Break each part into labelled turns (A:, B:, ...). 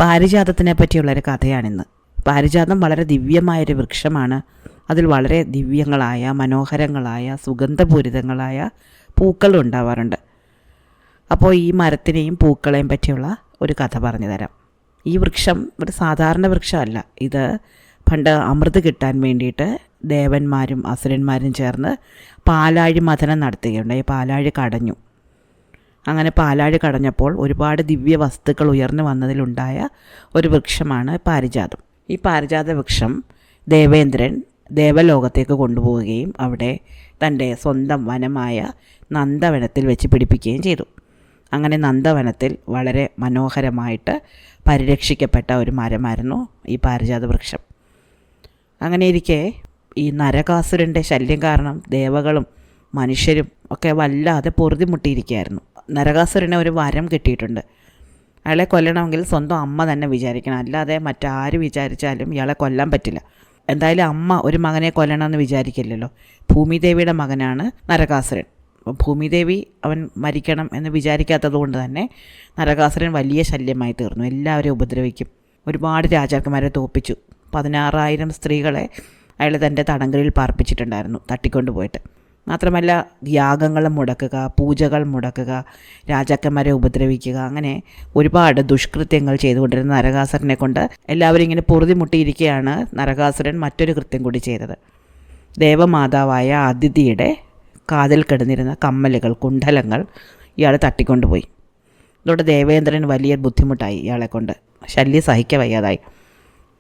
A: പാരിജാതത്തിനെ പറ്റിയുള്ളൊരു കഥയാണിന്ന്. പാരിജാതം വളരെ ദിവ്യമായൊരു വൃക്ഷമാണ്. അതിൽ വളരെ ദിവ്യങ്ങളായ മനോഹരങ്ങളായ സുഗന്ധപൂരിതങ്ങളായ പൂക്കൾ ഉണ്ടാവാറുണ്ട്. അപ്പോൾ ഈ മരത്തിനെയും പൂക്കളെയും പറ്റിയുള്ള ഒരു കഥ പറഞ്ഞു തരാം. ഈ വൃക്ഷം ഒരു സാധാരണ വൃക്ഷമല്ല. ഇത് പണ്ട് അമൃത് കിട്ടാൻ വേണ്ടിയിട്ട് ദേവന്മാരും അസുരന്മാരും ചേർന്ന് പാലാഴി മഥനം നടത്തുകയുണ്ടായി. പാലാഴി കടഞ്ഞു. അങ്ങനെ പാലാഴി കടഞ്ഞപ്പോൾ ഒരുപാട് ദിവ്യ വസ്തുക്കൾ ഉയർന്നു വന്നതിലുണ്ടായ ഒരു വൃക്ഷമാണ് പാരിജാതം. ഈ പാരിജാത വൃക്ഷം ദേവേന്ദ്രൻ ദേവലോകത്തേക്ക് കൊണ്ടുപോവുകയും അവിടെ തൻ്റെ സ്വന്തം വനമായ നന്ദവനത്തിൽ വെച്ച് പിടിപ്പിക്കുകയും ചെയ്തു. അങ്ങനെ നന്ദവനത്തിൽ വളരെ മനോഹരമായിട്ട് പരിരക്ഷിക്കപ്പെട്ട ഒരു മരമായിരുന്നു ഈ പാരിജാത വൃക്ഷം. അങ്ങനെ ഇരിക്കെ ഈ നരകാസുരൻ്റെ ശല്യം കാരണം ദേവകളും മനുഷ്യരും ഒക്കെ വല്ലാതെ പൊറുതിമുട്ടിയിരിക്കുകയായിരുന്നു. നരകാസുരന് ഒരു വരം കിട്ടിയിട്ടുണ്ട്. അയാളെ കൊല്ലണമെങ്കിൽ സ്വന്തം അമ്മ തന്നെ വിചാരിക്കണം, അല്ലാതെ മറ്റാര് വിചാരിച്ചാലും ഇയാളെ കൊല്ലാൻ പറ്റില്ല. എന്തായാലും അമ്മ ഒരു മകനെ കൊല്ലണമെന്ന് വിചാരിക്കില്ലല്ലോ. ഭൂമിദേവിയുടെ മകനാണ് നരകാസുരൻ. ഭൂമിദേവി അവൻ മരിക്കണം എന്ന് വിചാരിക്കാത്തത് കൊണ്ട് തന്നെ നരകാസുരൻ വലിയ ശല്യമായി തീർന്നു. എല്ലാവരെയും ഉപദ്രവിക്കും. ഒരുപാട് രാജാക്കന്മാരെ തോൽപ്പിച്ചു. 16,000 സ്ത്രീകളെ അയാൾ തൻ്റെ തടങ്കലിൽ പാർപ്പിച്ചിട്ടുണ്ടായിരുന്നു, തട്ടിക്കൊണ്ടു പോയിട്ട്. മാത്രമല്ല യാഗങ്ങൾ മുടക്കുക, പൂജകൾ മുടക്കുക, രാജാക്കന്മാരെ ഉപദ്രവിക്കുക, അങ്ങനെ ഒരുപാട് ദുഷ്കൃത്യങ്ങൾ ചെയ്തുകൊണ്ടിരുന്ന നരകാസുരനെ കൊണ്ട് എല്ലാവരും ഇങ്ങനെ പൊറുതിമുട്ടിയിരിക്കുകയാണ്. നരകാസുരൻ മറ്റൊരു കൃത്യം കൂടി ചെയ്തത്. ദേവമാതാവായ അതിഥിയുടെ കാതിൽ കിടന്നിരുന്ന കമ്മലുകൾ, കുണ്ഡലങ്ങൾ ഇയാൾ തട്ടിക്കൊണ്ടുപോയി. ഇതോടെ ദേവേന്ദ്രൻ വലിയ ബുദ്ധിമുട്ടായി. ഇയാളെ കൊണ്ട് ശല്യം സഹിക്ക വയ്യാതായി.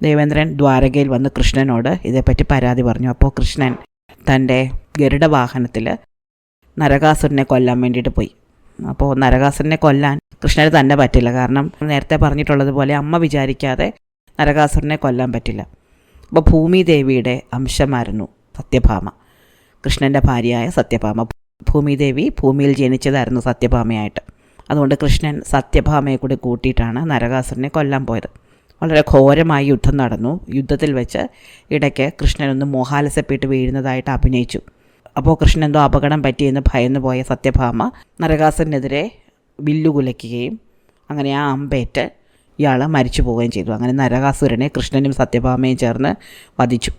A: ദേവേന്ദ്രൻ ദ്വാരകയിൽ വന്ന് കൃഷ്ണനോട് ഇതേപ്പറ്റി പരാതി പറഞ്ഞു. അപ്പോൾ കൃഷ്ണൻ തൻ്റെ ഗരുഡവാഹനത്തിൽ നരകാസുരനെ കൊല്ലാൻ വേണ്ടിയിട്ട് പോയി. അപ്പോൾ നരകാസുരനെ കൊല്ലാൻ കൃഷ്ണന് തന്നെ പറ്റില്ല. കാരണം നേരത്തെ പറഞ്ഞിട്ടുള്ളതുപോലെ അമ്മ വിചാരിക്കാതെ നരകാസുരനെ കൊല്ലാൻ പറ്റില്ല. അപ്പോൾ ഭൂമിദേവിയുടെ അംശമായിരുന്നു സത്യഭാമ, കൃഷ്ണൻ്റെ ഭാര്യയായ സത്യഭാമ. ഭൂമിദേവി ഭൂമിയിൽ ജനിച്ചതായിരുന്നു സത്യഭാമയായിട്ട്. അതുകൊണ്ട് കൃഷ്ണൻ സത്യഭാമയെ കൂടി കൂട്ടിയിട്ടാണ് നരകാസുരനെ കൊല്ലാൻ പോയത്. വളരെ ഘോരമായി യുദ്ധം നടന്നു. യുദ്ധത്തിൽ വെച്ച് ഇടയ്ക്ക് കൃഷ്ണനൊന്ന് മോഹാലസ്യപ്പെട്ട് വീഴുന്നതായിട്ട് അഭിനയിച്ചു. അപ്പോൾ കൃഷ്ണൻ എന്തോ അപകടം പറ്റിയെന്ന് ഭയന്നു പോയ സത്യഭാമ നരകാസുരനെതിരെ വില്ലുകുലയ്ക്കുകയും അങ്ങനെ ആ അമ്പേറ്റ് ഇയാൾ മരിച്ചു പോവുകയും ചെയ്തു. അങ്ങനെ നരകാസുരനെ കൃഷ്ണനും സത്യഭാമയും ചേർന്ന് വധിച്ചു.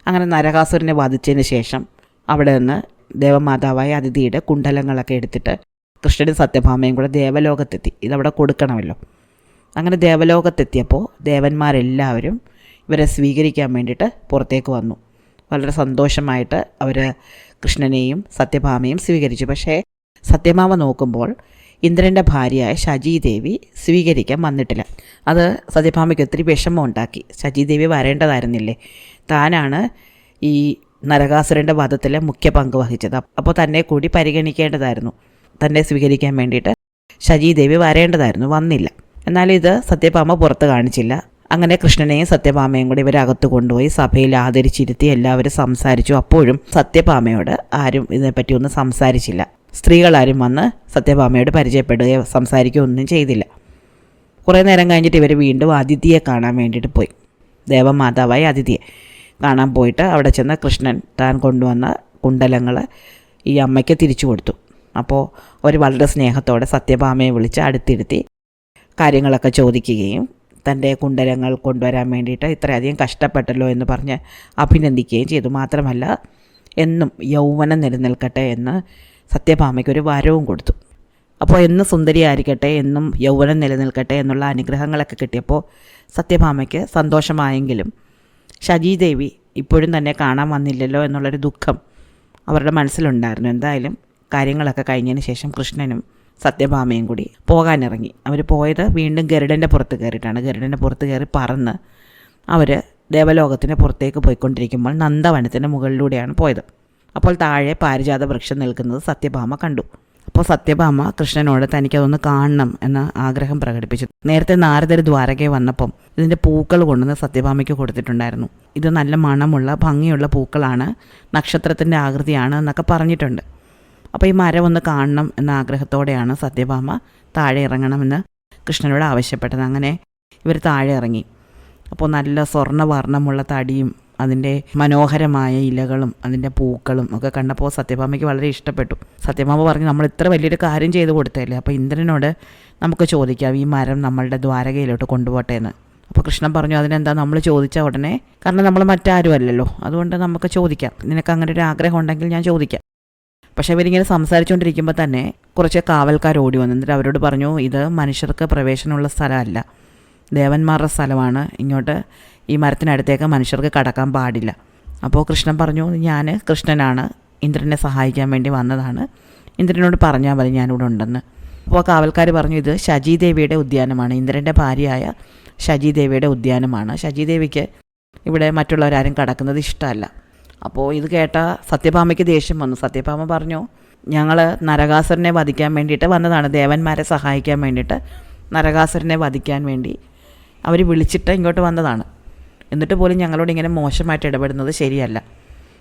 A: അങ്ങനെ നരകാസുരനെ വധിച്ചതിന് ശേഷം അവിടെ നിന്ന് ദേവമാതാവായ അതിഥിയുടെ കുണ്ഡലങ്ങളൊക്കെ എടുത്തിട്ട് കൃഷ്ണനും സത്യഭാമയും കൂടെ ദേവലോകത്തെത്തി. ഇതവിടെ കൊടുക്കണമല്ലോ. അങ്ങനെ ദേവലോകത്തെത്തിയപ്പോൾ ദേവന്മാരെല്ലാവരും ഇവരെ സ്വീകരിക്കാൻ വേണ്ടിയിട്ട് പുറത്തേക്ക് വന്നു. വളരെ സന്തോഷമായിട്ട് അവർ കൃഷ്ണനെയും സത്യഭാമയും സ്വീകരിച്ചു. പക്ഷേ സത്യഭാമ നോക്കുമ്പോൾ ഇന്ദ്രൻ്റെ ഭാര്യയായ ശചീദേവി സ്വീകരിക്കാൻ വന്നിട്ടില്ല. അത് സത്യഭാമയ്ക്ക് ഒത്തിരി വിഷമം ഉണ്ടാക്കി. ശചീദേവി വരേണ്ടതായിരുന്നില്ലേ? താനാണ് ഈ നരകാസുരൻ്റെ വധത്തിൽ മുഖ്യ പങ്ക് വഹിച്ചത്. അപ്പോൾ തന്നെ കൂടി പരിഗണിക്കേണ്ടതായിരുന്നു. തന്നെ സ്വീകരിക്കാൻ വേണ്ടിയിട്ട് ശചീദേവി വരേണ്ടതായിരുന്നു, വന്നില്ല. എന്നാൽ ഇത് സത്യഭാമ പുറത്ത് കാണിച്ചില്ല. അങ്ങനെ കൃഷ്ണനെയും സത്യഭാമയും കൂടി ഇവരകത്ത് കൊണ്ടുപോയി സഭയിൽ ആദരിച്ചിരുത്തി എല്ലാവരും സംസാരിച്ചു. അപ്പോഴും സത്യഭാമയോട് ആരും ഇതിനെപ്പറ്റി ഒന്നും സംസാരിച്ചില്ല. സ്ത്രീകളാരും വന്ന് സത്യഭാമയോട് പരിചയപ്പെടുകയോ സംസാരിക്കുകയോ ഒന്നും ചെയ്തില്ല. കുറേ നേരം കഴിഞ്ഞിട്ട് ഇവർ വീണ്ടും അതിഥിയെ കാണാൻ വേണ്ടിയിട്ട് പോയി. ദേവമാതാവായ അതിഥിയെ കാണാൻ പോയിട്ട് അവിടെ ചെന്ന് കൃഷ്ണൻ താൻ കൊണ്ടുവന്ന കുണ്ഡലങ്ങൾ ഈ അമ്മയ്ക്ക് തിരിച്ചു കൊടുത്തു. അപ്പോൾ അവർ വളരെ സ്നേഹത്തോടെ സത്യഭാമയെ വിളിച്ച് അടുത്തിരുത്തി കാര്യങ്ങളൊക്കെ ചോദിക്കുകയും തൻ്റെ കുണ്ഡലങ്ങൾ കൊണ്ടുവരാൻ വേണ്ടിയിട്ട് ഇത്രയധികം കഷ്ടപ്പെട്ടല്ലോ എന്ന് പറഞ്ഞ് അഭിനന്ദിക്കുകയും ചെയ്തു. മാത്രമല്ല എന്നും യൗവനം നിലനിൽക്കട്ടെ എന്ന് സത്യഭാമയ്ക്കൊരു വരവും കൊടുത്തു. അപ്പോൾ എന്നും സുന്ദരിയായിരിക്കട്ടെ, എന്നും യൗവനം നിലനിൽക്കട്ടെ എന്നുള്ള അനുഗ്രഹങ്ങളൊക്കെ കിട്ടിയപ്പോൾ സത്യഭാമയ്ക്ക് സന്തോഷമായെങ്കിലും ശചീദേവി ഇപ്പോഴും തന്നെ കാണാൻ വന്നില്ലല്ലോ എന്നുള്ളൊരു ദുഃഖം അവരുടെ മനസ്സിലുണ്ടായിരുന്നു. എന്തായാലും കാര്യങ്ങളൊക്കെ കഴിഞ്ഞതിന് ശേഷം കൃഷ്ണനും സത്യഭാമയും കൂടി പോകാനിറങ്ങി. അവർ പോയത് വീണ്ടും ഗരുഡൻ്റെ പുറത്ത് കയറിയിട്ടാണ്. ഗരുഡൻ്റെ പുറത്ത് കയറി പറന്ന് അവർ ദേവലോകത്തിന് പുറത്തേക്ക് പോയിക്കൊണ്ടിരിക്കുമ്പോൾ നന്ദവനത്തിൻ്റെ മുകളിലൂടെയാണ് പോയത്. അപ്പോൾ താഴെ പാരിജാത വൃക്ഷം നിൽക്കുന്നത് സത്യഭാമ കണ്ടു. അപ്പോൾ സത്യഭാമ കൃഷ്ണനോട് തനിക്കതൊന്ന് കാണണം എന്ന ആഗ്രഹം പ്രകടിപ്പിച്ചു. നേരത്തെ നാരദർ ദ്വാരകയിൽ വന്നപ്പം ഇതിൻ്റെ പൂക്കൾ കൊണ്ടുവന്ന് സത്യഭാമയ്ക്ക് കൊടുത്തിട്ടുണ്ടായിരുന്നു. ഇത് നല്ല മണമുള്ള ഭംഗിയുള്ള പൂക്കളാണ്, നക്ഷത്രത്തിൻ്റെ ആകൃതിയാണ് എന്നൊക്കെ പറഞ്ഞിട്ടുണ്ട്. അപ്പോൾ ഈ മരം ഒന്ന് കാണണം എന്ന ആഗ്രഹത്തോടെയാണ് സത്യഭാമ താഴെ ഇറങ്ങണമെന്ന് കൃഷ്ണനോട് ആവശ്യപ്പെട്ടത്. അങ്ങനെ ഇവർ താഴെ ഇറങ്ങി. അപ്പോൾ നല്ല സ്വർണ്ണവർണ്ണമുള്ള തടിയും അതിൻ്റെ മനോഹരമായ ഇലകളും അതിൻ്റെ പൂക്കളും ഒക്കെ കണ്ടപ്പോൾ സത്യഭാമയ്ക്ക് വളരെ ഇഷ്ടപ്പെട്ടു. സത്യഭാമ പറഞ്ഞു, നമ്മൾ ഇത്ര വലിയൊരു കാര്യം ചെയ്ത് കൊടുത്തല്ലേ, അപ്പോൾ ഇന്ദ്രനോട് നമുക്ക് ചോദിക്കാം ഈ മരം നമ്മളുടെ ദ്വാരകയിലോട്ട് കൊണ്ടുപോട്ടെ എന്ന്. അപ്പോൾ കൃഷ്ണൻ പറഞ്ഞു, അതിനെന്താ, നമ്മൾ ചോദിച്ച ഉടനെ, കാരണം നമ്മൾ മറ്റാരും അല്ലല്ലോ, അതുകൊണ്ട് നമുക്ക് ചോദിക്കാം, നിനക്ക് അങ്ങനെ ഒരു ആഗ്രഹം ഉണ്ടെങ്കിൽ ഞാൻ ചോദിക്കാം. പക്ഷേ ഇവരിങ്ങനെ സംസാരിച്ചുകൊണ്ടിരിക്കുമ്പോൾ തന്നെ കുറച്ച് കാവൽക്കാർ ഓടി വന്നു. എന്നിട്ട് അവരോട് പറഞ്ഞു, ഇത് മനുഷ്യർക്ക് പ്രവേശനമുള്ള സ്ഥലമല്ല, ദേവന്മാരുടെ സ്ഥലമാണ്, ഇങ്ങോട്ട് ഈ മരത്തിനടുത്തേക്ക് മനുഷ്യർക്ക് കടക്കാൻ പാടില്ല. അപ്പോൾ കൃഷ്ണൻ പറഞ്ഞു, ഞാൻ കൃഷ്ണനാണ്, ഇന്ദ്രനെ സഹായിക്കാൻ വേണ്ടി വന്നതാണ്, ഇന്ദ്രനോട് പറഞ്ഞാൽ മതി ഞാനിവിടെ ഉണ്ടെന്ന്. അപ്പോൾ കാവൽക്കാർ പറഞ്ഞു, ഇത് ശചീദേവിയുടെ ഉദ്യാനമാണ്, ഇന്ദ്രൻ്റെ ഭാര്യയായ ശചീദേവിയുടെ ഉദ്യാനമാണ്, ശചീദേവിക്ക് ഇവിടെ മറ്റുള്ളവരാരും കടക്കുന്നത് ഇഷ്ടമല്ല. അപ്പോൾ ഇത് കേട്ട സത്യഭാമയ്ക്ക് ദേഷ്യം വന്നു. സത്യഭാമ പറഞ്ഞു, ഞങ്ങൾ നരകാസുരനെ വധിക്കാൻ വേണ്ടിയിട്ട് വന്നതാണ്, ദേവന്മാരെ സഹായിക്കാൻ വേണ്ടിയിട്ട് നരകാസുരനെ വധിക്കാൻ വേണ്ടി അവർ വിളിച്ചിട്ട് ഇങ്ങോട്ട് വന്നതാണ്. എന്നിട്ട് പോലും ഞങ്ങളോട് ഇങ്ങനെ മോശമായിട്ട് ഇടപെടുന്നത് ശരിയല്ല.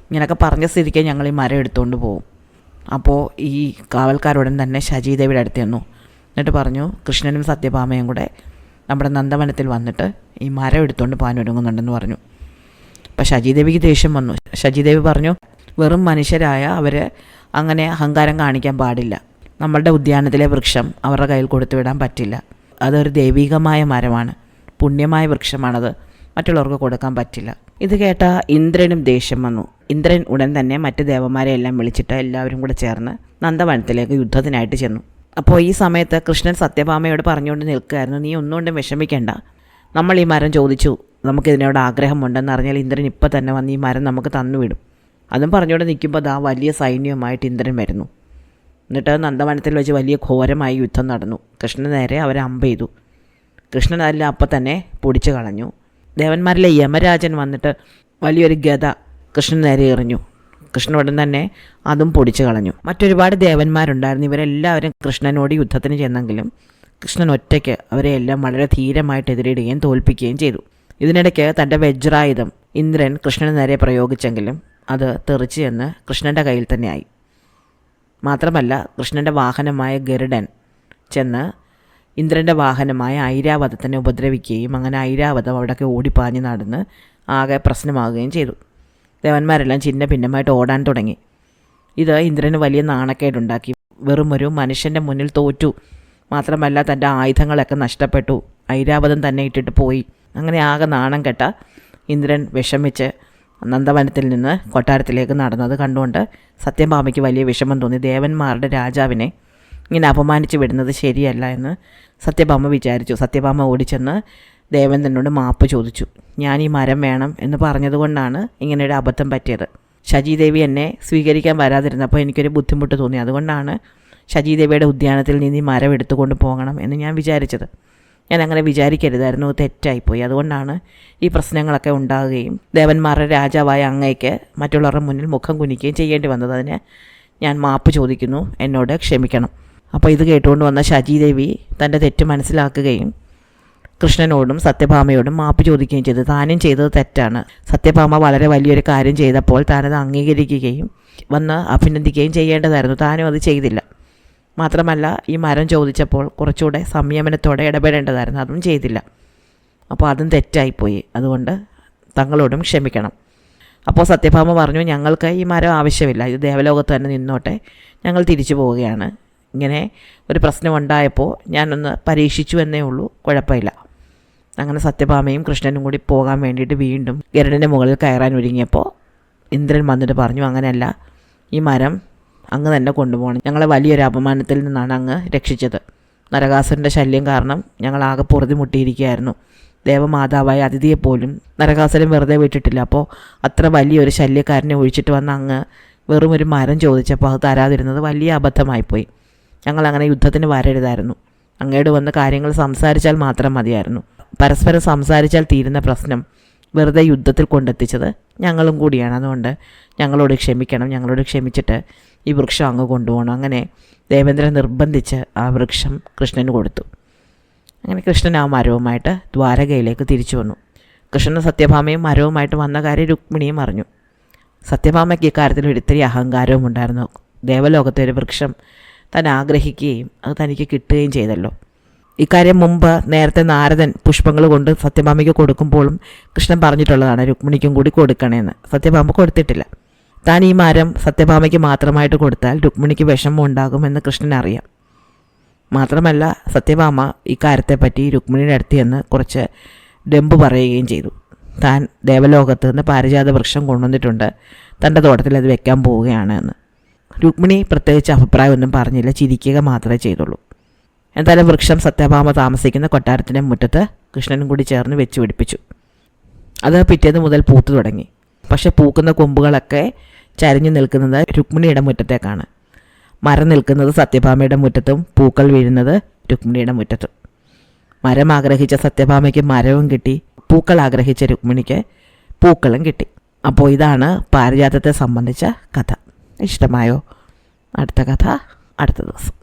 A: ഇങ്ങനെയൊക്കെ പറഞ്ഞ സ്ഥിതിക്ക് ഞങ്ങൾ ഈ മരം എടുത്തുകൊണ്ട് പോകും. അപ്പോൾ ഈ കാവൽക്കാരുടൻ തന്നെ ശചീദേവിയുടെ അടുത്ത് ചെന്നു. എന്നിട്ട് പറഞ്ഞു, കൃഷ്ണനും സത്യഭാമയും കൂടെ നമ്മുടെ നന്ദവനത്തിൽ വന്നിട്ട് ഈ മരം എടുത്തുകൊണ്ട് പോകാൻ ഒരുങ്ങുന്നുണ്ടെന്ന് പറഞ്ഞു. അപ്പോൾ ശചീദേവിക്ക് ദേഷ്യം വന്നു. ശചീദേവി പറഞ്ഞു, വെറും മനുഷ്യരായ അവർ അങ്ങനെ അഹങ്കാരം കാണിക്കാൻ പാടില്ല, നമ്മളുടെ ഉദ്യാനത്തിലെ വൃക്ഷം അവരുടെ കയ്യിൽ കൊടുത്തുവിടാൻ പറ്റില്ല, അതൊരു ദൈവികമായ മരമാണ്, പുണ്യമായ വൃക്ഷമാണത്, മറ്റുള്ളവർക്ക് കൊടുക്കാൻ പറ്റില്ല. ഇത് കേട്ട ഇന്ദ്രനും ദേഷ്യം വന്നു. ഇന്ദ്രൻ ഉടൻ തന്നെ മറ്റ് ദേവന്മാരെ എല്ലാം വിളിച്ചിട്ട് എല്ലാവരും കൂടെ ചേർന്ന് നന്ദവനത്തിലേക്ക് യുദ്ധത്തിനായിട്ട് ചെന്നു. അപ്പോൾ ഈ സമയത്ത് കൃഷ്ണൻ സത്യഭാമയോട് പറഞ്ഞുകൊണ്ട് നിൽക്കുകയായിരുന്നു, നീ ഒന്നുകൊണ്ടും വിഷമിക്കേണ്ട, നമ്മൾ ഈ മരം ചോദിച്ചു, നമുക്കിതിനോട് ആഗ്രഹമുണ്ടെന്ന് അറിഞ്ഞാൽ ഇന്ദ്രൻ ഇപ്പം തന്നെ വന്ന് ഈ മരം നമുക്ക് തന്നുവിടും. അതും പറഞ്ഞുകൊണ്ട് നിൽക്കുമ്പോൾ ദാ വലിയ സൈന്യവുമായിട്ട് ഇന്ദ്രൻ വരുന്നു. എന്നിട്ട് നന്ദവനത്തിൽ വെച്ച് വലിയ ഘോരമായ യുദ്ധം നടന്നു. കൃഷ്ണന് നേരെ അവർ അമ്പ് ചെയ്തു. കൃഷ്ണൻ അതെല്ലാം അപ്പം തന്നെ പൊടിച്ചു കളഞ്ഞു. ദേവന്മാരിലെ യമരാജൻ വന്നിട്ട് വലിയൊരു ഗദ കൃഷ്ണന് നേരെ എറിഞ്ഞു. കൃഷ്ണൻ ഉടൻ തന്നെ അതും പൊടിച്ചു കളഞ്ഞു. മറ്റൊരുപാട് ദേവന്മാരുണ്ടായിരുന്നു. ഇവരെല്ലാവരും കൃഷ്ണനോട് യുദ്ധത്തിന് ചെന്നെങ്കിലും കൃഷ്ണൻ ഒറ്റയ്ക്ക് അവരെയെല്ലാം വളരെ ധീരമായിട്ട് എതിരിടുകയും തോൽപ്പിക്കുകയും ചെയ്തു. ഇതിനിടയ്ക്ക് തൻ്റെ വജ്രായുധം ഇന്ദ്രൻ കൃഷ്ണന് നേരെ പ്രയോഗിച്ചെങ്കിലും അത് തെറിച്ച് ചെന്ന് കൃഷ്ണൻ്റെ കയ്യിൽ തന്നെയായി. മാത്രമല്ല കൃഷ്ണൻ്റെ വാഹനമായ ഗരുഡൻ ചെന്ന് ഇന്ദ്രൻ്റെ വാഹനമായ ഐരാവതത്തിനെ ഉപദ്രവിക്കുകയും അങ്ങനെ ഐരാവതം അവിടെയൊക്കെ ഓടിപ്പാഞ്ഞ് നടന്ന് ആകെ പ്രശ്നമാകുകയും ചെയ്തു. ദേവന്മാരെല്ലാം ചിന്ന ഭിന്നമായിട്ട് ഓടാൻ തുടങ്ങി. ഇത് ഇന്ദ്രന് വലിയ നാണക്കേടുണ്ടാക്കി. വെറും ഒരു മനുഷ്യൻ്റെ മുന്നിൽ തോറ്റു, മാത്രമല്ല തൻ്റെ ആയുധങ്ങളൊക്കെ നഷ്ടപ്പെട്ടു, ഐരാവതം തന്നെ ഇട്ടിട്ട് പോയി. അങ്ങനെ ആകെ നാണം കെട്ട ഇന്ദ്രൻ വിഷമിച്ച് നന്ദവനത്തിൽ നിന്ന് കൊട്ടാരത്തിലേക്ക് നടന്നത് കണ്ടുകൊണ്ട് സത്യഭാമയ്ക്ക് വലിയ വിഷമം തോന്നി. ദേവന്മാരുടെ രാജാവിനെ ഇങ്ങനെ അപമാനിച്ച് വിടുന്നത് ശരിയല്ല എന്ന് സത്യഭാമ വിചാരിച്ചു. സത്യഭാമ ഓടിച്ചെന്ന് ദേവേന്ദ്രനോട് മാപ്പ് ചോദിച്ചു. ഞാൻ ഈ മരം വേണം എന്ന് പറഞ്ഞതുകൊണ്ടാണ് ഇങ്ങനെയൊരു അബദ്ധം പറ്റിയത്. ശചീദേവി എന്നെ സ്വീകരിക്കാൻ വരാതിരുന്നപ്പോൾ എനിക്കൊരു ബുദ്ധിമുട്ട് തോന്നി, അതുകൊണ്ടാണ് ശചീദേവിയുടെ ഉദ്യാനത്തിൽ നിന്ന് ഈ മരം എടുത്തുകൊണ്ട് പോകണം എന്ന് ഞാൻ വിചാരിച്ചത്. ഞാൻ അങ്ങനെ വിചാരിക്കരുതായിരുന്നു, തെറ്റായിപ്പോയി. അതുകൊണ്ടാണ് ഈ പ്രശ്നങ്ങളൊക്കെ ഉണ്ടാകുകയും ദേവന്മാരുടെ രാജാവായ അങ്ങയ്ക്ക് മറ്റുള്ളവരുടെ മുന്നിൽ മുഖം കുനിക്കുകയും ചെയ്യേണ്ടി വന്നത്. അതിന് ഞാൻ മാപ്പ് ചോദിക്കുന്നു, എന്നോട് ക്ഷമിക്കണം. അപ്പോൾ ഇത് കേട്ടുകൊണ്ട് വന്ന ശചീദേവി തൻ്റെ തെറ്റ് മനസ്സിലാക്കുകയും കൃഷ്ണനോടും സത്യഭാമയോടും മാപ്പ് ചോദിക്കുകയും ചെയ്തു. താനും ചെയ്തത് തെറ്റാണ്. സത്യഭാമ വളരെ വലിയൊരു കാര്യം ചെയ്തപ്പോൾ താനത് അംഗീകരിക്കുകയും വന്ന് അഭിനന്ദിക്കുകയും ചെയ്യേണ്ടതായിരുന്നു. താനും അത് ചെയ്തില്ല. മാത്രമല്ല ഈ മരം ചോദിച്ചപ്പോൾ കുറച്ചുകൂടെ സംയമനത്തോടെ ഇടപെടേണ്ടതായിരുന്നു, അതും ചെയ്തില്ല. അപ്പോൾ അതും തെറ്റായിപ്പോയി. അതുകൊണ്ട് തങ്ങളോടും ക്ഷമിക്കണം. അപ്പോൾ സത്യഭാമ പറഞ്ഞു, ഞങ്ങൾക്ക് ഈ മരം ആവശ്യമില്ല, ഇത് ദേവലോകത്ത് തന്നെ നിന്നോട്ടെ, ഞങ്ങൾ തിരിച്ചു പോവുകയാണ്. ഇങ്ങനെ ഒരു പ്രശ്നമുണ്ടായപ്പോൾ ഞാനൊന്ന് പരീക്ഷിച്ചു എന്നേ ഉള്ളൂ, കുഴപ്പമില്ല. അങ്ങനെ സത്യഭാമയും കൃഷ്ണനും കൂടി പോകാൻ വേണ്ടിയിട്ട് വീണ്ടും ഗരുഡൻ്റെ മുകളിൽ കയറാൻ ഒരുങ്ങിയപ്പോൾ ഇന്ദ്രൻ വന്നിട്ട് പറഞ്ഞു, അങ്ങനെയല്ല, ഈ മരം അങ്ങ് തന്നെ കൊണ്ടുപോകണം. ഞങ്ങളെ വലിയൊരു അപമാനത്തിൽ നിന്നാണ് അങ്ങ് രക്ഷിച്ചത്. നരകാസുരൻ്റെ ശല്യം കാരണം ഞങ്ങളാകെ പൊറുതിമുട്ടിയിരിക്കുകയായിരുന്നു. ദേവമാതാവായ അതിഥിയെപ്പോലും നരകാസുരൻ വെറുതെ വിട്ടിട്ടില്ല. അപ്പോൾ അത്ര വലിയൊരു ശല്യക്കാരനെ ഒഴിച്ചിട്ട് വന്ന അങ്ങ് വെറും ഒരു മരം ചോദിച്ചപ്പോൾ അത് തരാതിരുന്നത് വലിയ അബദ്ധമായിപ്പോയി. ഞങ്ങളങ്ങനെ യുദ്ധത്തിന് വരരുതായിരുന്നു. അങ്ങയോട് വന്ന് കാര്യങ്ങൾ സംസാരിച്ചാൽ മാത്രം മതിയായിരുന്നു. പരസ്പരം സംസാരിച്ചാൽ തീരുന്ന പ്രശ്നം വെറുതെ യുദ്ധത്തിൽ കൊണ്ടെത്തിച്ചത് ഞങ്ങളും കൂടിയാണ്. അതുകൊണ്ട് ഞങ്ങളോട് ക്ഷമിക്കണം, ഞങ്ങളോട് ക്ഷമിച്ചിട്ട് ഈ വൃക്ഷം അങ്ങ് കൊണ്ടുപോകണം. അങ്ങനെ ദേവേന്ദ്രൻ നിർബന്ധിച്ച് ആ വൃക്ഷം കൃഷ്ണന് കൊടുത്തു. അങ്ങനെ കൃഷ്ണൻ ആ മരവുമായിട്ട് ദ്വാരകയിലേക്ക് തിരിച്ചു വന്നു. കൃഷ്ണനും സത്യഭാമയും മരവുമായിട്ട് വന്ന കാര്യം രുക്മിണിയും അറിഞ്ഞു. സത്യഭാമയ്ക്ക് ഇക്കാര്യത്തിൽ ഒരിത്തിരി അഹങ്കാരവും ഉണ്ടായിരുന്നു. ദേവലോകത്തെ ഒരു വൃക്ഷം താൻ ആഗ്രഹിക്കുകയും അത് തനിക്ക് കിട്ടുകയും ചെയ്തല്ലോ. ഇക്കാര്യം മുമ്പ് നേരത്തെ നാരദൻ പുഷ്പങ്ങൾ കൊണ്ട് സത്യഭാമയ്ക്ക് കൊടുക്കുമ്പോഴും കൃഷ്ണൻ പറഞ്ഞിട്ടുള്ളതാണ് രുക്മിണിക്കും കൂടി കൊടുക്കണേന്ന്. സത്യഭാമ കൊടുത്തിട്ടില്ല. താൻ ഈ മരം സത്യഭാമയ്ക്ക് മാത്രമായിട്ട് കൊടുത്താൽ രുക്മിണിക്ക് വിഷമം ഉണ്ടാകുമെന്ന് കൃഷ്ണൻ അറിയാം. മാത്രമല്ല സത്യഭാമ ഈ കാര്യത്തെപ്പറ്റി രുക്മിണിയുടെ അടുത്ത് ചെന്ന് കുറച്ച് ഡംബ് പറയുകയും ചെയ്തു. താൻ ദേവലോകത്ത് നിന്ന് പാരിജാത വൃക്ഷം കൊണ്ടുവന്നിട്ടുണ്ട്, തൻ്റെ തോട്ടത്തിൽ അത് വെക്കാൻ പോവുകയാണ് എന്ന്. രുക്മിണി പ്രത്യേകിച്ച് അഭിപ്രായമൊന്നും പറഞ്ഞില്ല, ചിരിക്കുക മാത്രമേ ചെയ്തുള്ളൂ. എന്തായാലും വൃക്ഷം സത്യഭാമ താമസിക്കുന്ന കൊട്ടാരത്തിൻ്റെ മുറ്റത്ത് കൃഷ്ണനും കൂടി ചേർന്ന് വെച്ച് പിടിപ്പിച്ചു. അത് പിറ്റേന്ന് മുതൽ പൂത്തു തുടങ്ങി. പക്ഷെ പൂക്കുന്ന കൊമ്പുകളൊക്കെ ചരിഞ്ഞു നിൽക്കുന്നത് രുക്മിണിയുടെ മുറ്റത്തേക്കാണ്. മരം നിൽക്കുന്നത് സത്യഭാമയുടെ മുറ്റത്തും പൂക്കൾ വീഴുന്നത് രുക്മിണിയുടെ മുറ്റത്തും. മരം ആഗ്രഹിച്ച സത്യഭാമയ്ക്ക് മരവും കിട്ടി, പൂക്കൾ ആഗ്രഹിച്ച രുക്മിണിക്ക് പൂക്കളും കിട്ടി. അപ്പോൾ ഇതാണ് പാരിജാതത്തെ സംബന്ധിച്ച കഥ. ഇഷ്ടമായോ? അടുത്ത കഥ അടുത്ത ദിവസം.